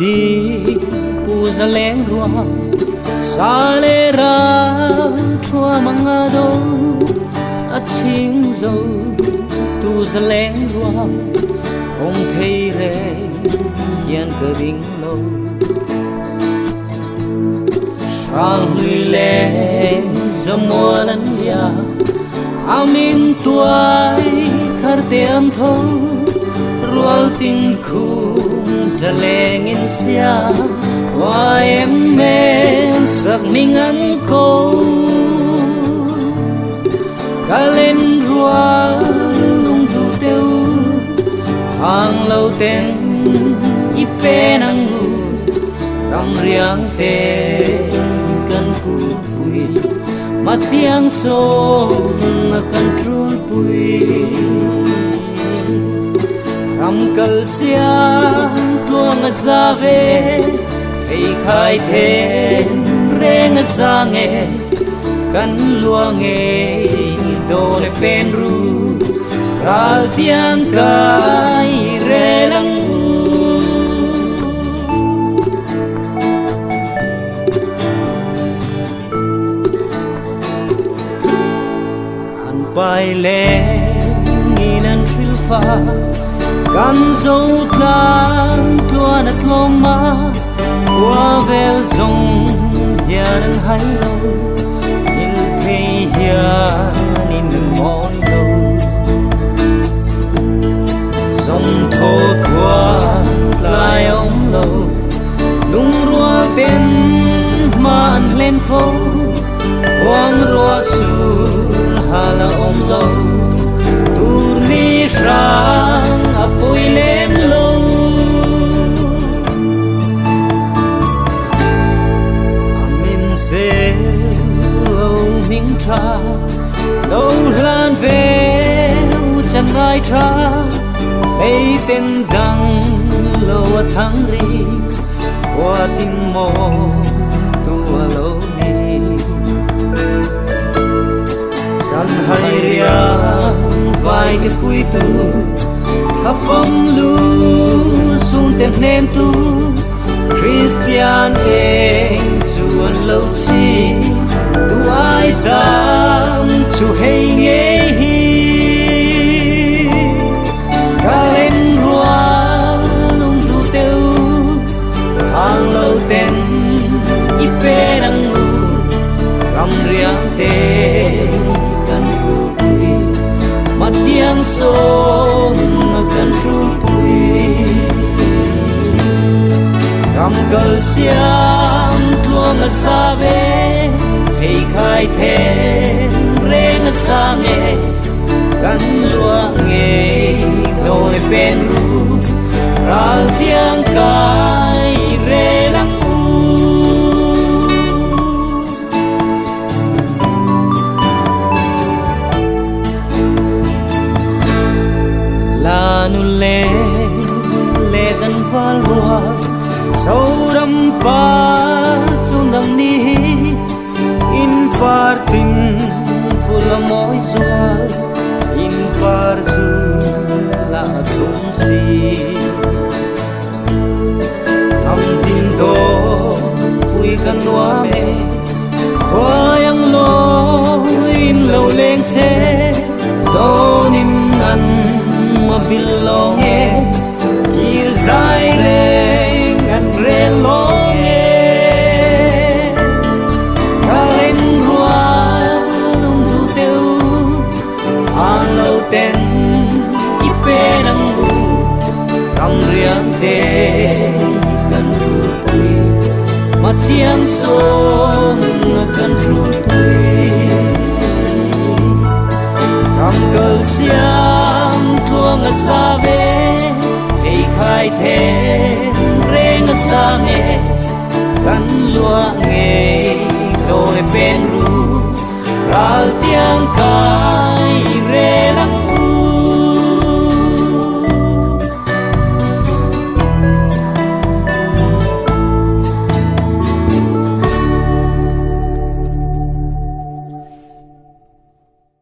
pi pu za leng rua sa le ra chua mangado a ching zo tu za leng rua ông thấy re hiền cơ ding lo sang lui lên za mua lần dia amin tuai thar te am tho rual tin khung za leng in sia wa em me sak ning an ko ka lên rual nung tu teu hang lâu ten i pe nang nu ram riang te kan ku pui ma tiang so na kan trul pui ram kal sia tuang za ve hei khai then reng za nge kan luang nge do le pen ru ral tiang kai re lang han pai le ni nan phil fa kan zo tlang tuan at loma qua vel zong hian hai lo in thei hian in mon lo sông thô qua lại ông lâu lung rua tên man lên phố quang rua sur hà là ông lâu tur ni rang apoi lên lâu amin se lâu minh tra lâu lan về chẳng ai tra ấy tên đăng lâu tháng ri qua tình mò tua lâu đi san hai ria vai cái cuối tu thắp phong lu xuống tên nem tu Christian em chuan lâu chi tu ai dám chu hay nghe hi ka lên rua lung tu teu hang lâu tên i pe nang nu ram riang te kan ru pui ma tiang so na kan ru pui ram kal siam tuang sa ve hei khai then reng sa nge kan lua nge do le pen ru ral tiang kai re lang u la nu le kan val rua sau ram pa chu nam ni in par tin fula moi zual in par zu la tum si am tin to pui kan noa me khoyang lo in lo leng se to nim nan ma bilong e kir zai reng an re long e kalen rua lung tu teu hang lâu tên i pe nang u ram riang te kan ru pui ma tiang so na kan ru pui ram kal siam tuang sa ve hei khai then reng sa nge kan lua nge do le pen ru ral tiang kai re